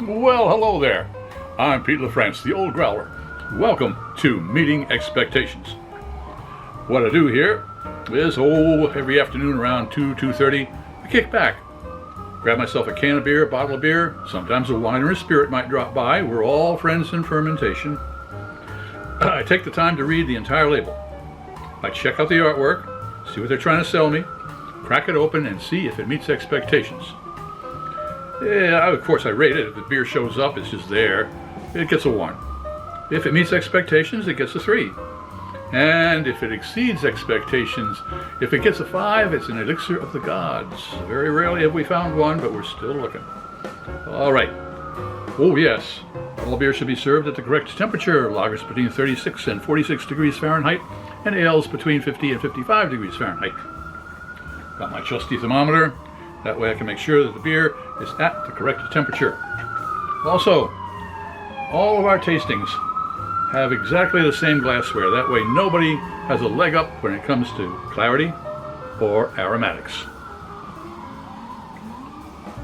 Well, hello there. I'm Pete LaFrance, the old Growler. Welcome to Meeting Expectations. What I do here is, every afternoon around 2:30, I kick back, grab myself a can of beer, a bottle of beer, sometimes a wine or a spirit might drop by. We're all friends in fermentation. I take the time to read the entire label. I check out the artwork, see what they're trying to sell me, crack it open and see if it meets expectations. Yeah, of course I rate it. If the beer shows up, it's just there, it gets a 1. If it meets expectations, it gets a 3. And if it exceeds expectations, if it gets a 5, it's an elixir of the gods. Very rarely have we found one, but we're still looking. All right. Oh yes, all beer should be served at the correct temperature. Lagers between 36 and 46 degrees Fahrenheit, and ales between 50 and 55 degrees Fahrenheit. Got my trusty thermometer. That way I can make sure that the beer is at the correct temperature. Also, all of our tastings have exactly the same glassware. That way nobody has a leg up when it comes to clarity or aromatics.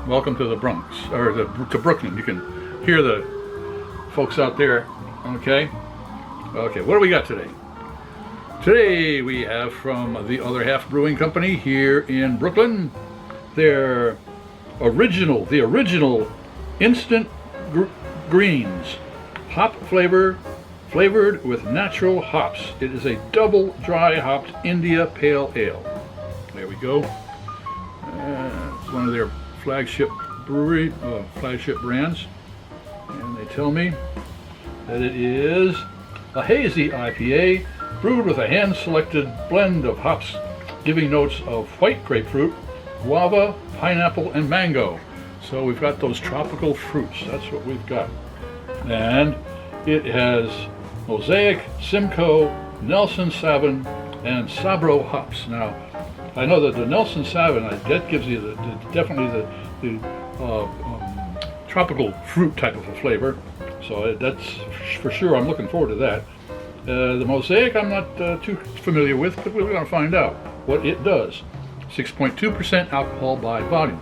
Welcome to the Bronx, or to Brooklyn. You can hear the folks out there. Okay, what do we got today? Today we have from the Other Half Brewing Company here in Brooklyn, their the original instant greens, hop flavored with natural hops. It is a double dry hopped India Pale Ale. There we go. It's one of their flagship brands, and they tell me that it is a hazy IPA brewed with a hand-selected blend of hops, giving notes of white grapefruit, guava, pineapple, and mango. So we've got those tropical fruits. That's what we've got. And it has Mosaic, Simcoe, Nelson Sauvin, and Sabro hops. Now, I know that the Nelson Sauvin, that gives you definitely the tropical fruit type of a flavor. So that's for sure. I'm looking forward to that. The Mosaic I'm not too familiar with, but we're going to find out what it does. 6.2% alcohol by volume.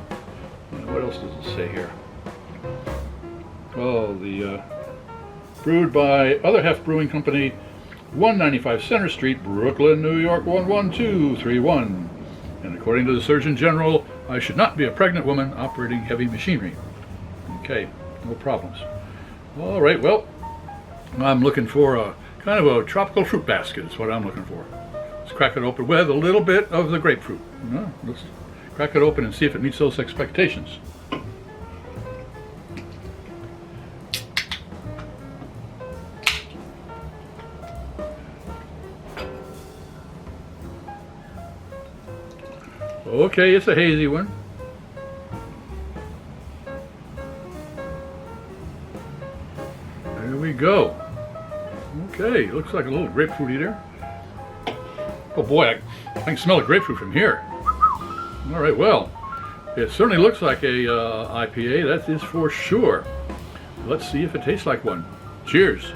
And what else does it say here? Oh, the brewed by Other Half Brewing Company, 195 Center Street, Brooklyn, New York 11231. And according to the Surgeon General, I should not be a pregnant woman operating heavy machinery. Okay, no problems. All right, well, I'm looking for a kind of a tropical fruit basket. Is what I'm looking for. Let's crack it open with a little bit of the grapefruit. Let's crack it open and see if it meets those expectations. Okay, it's a hazy one. There we go. Okay, looks like a little grapefruity there. Oh boy, I can smell the grapefruit from here. All right, well, it certainly looks like a IPA, that is for sure. Let's see if it tastes like one. Cheers.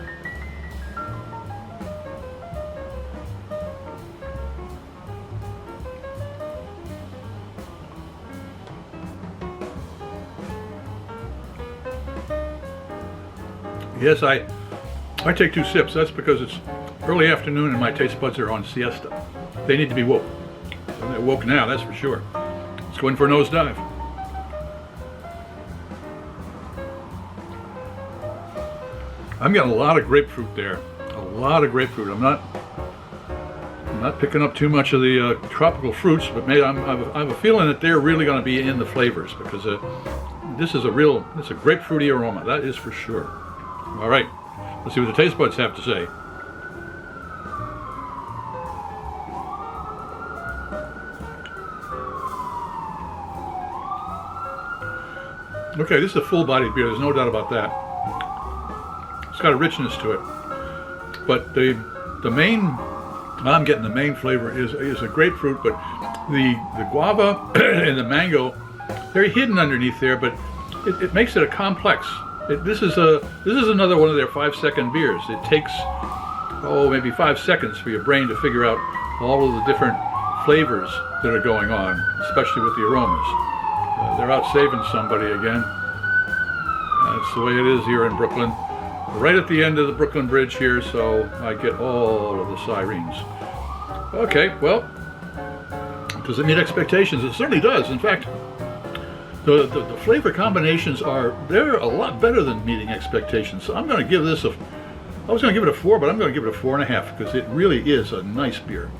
Yes, I take 2 sips. That's because it's early afternoon and my taste buds are on siesta. They need to be woke. So they're woke now, that's for sure. Let's go in for a nosedive. I'm getting a lot of grapefruit there. A lot of grapefruit. I'm not picking up too much of the tropical fruits, but maybe I have a feeling that they're really going to be in the flavors, because it's a grapefruity aroma. That is for sure. All right, let's see what the taste buds have to say. Okay, this is a full-bodied beer. There's no doubt about that. It's got a richness to it, but the main, I'm getting the main flavor is a grapefruit, but the guava and the mango, they're hidden underneath there, but it makes it a complex. This is another one of their 5-second beers. It takes maybe 5 seconds for your brain to figure out all of the different flavors that are going on, especially with the aromas. They're out saving somebody again. That's the way it is here in Brooklyn. Right at the end of the Brooklyn Bridge here, so I get all of the sirens. Okay, well, does it meet expectations? It certainly does. In fact, the flavor combinations they're a lot better than meeting expectations. So I'm going to give this I was going to give it a 4, but I'm going to give it a 4.5 because it really is a nice beer.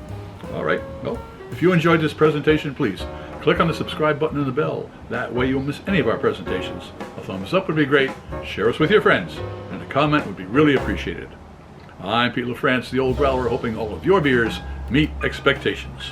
All right, well, if you enjoyed this presentation, please click on the subscribe button and the bell. That way you won't miss any of our presentations. A thumbs up would be great. Share us with your friends, and a comment would be really appreciated. I'm Pete LaFrance, the Old Growler, hoping all of your beers meet expectations.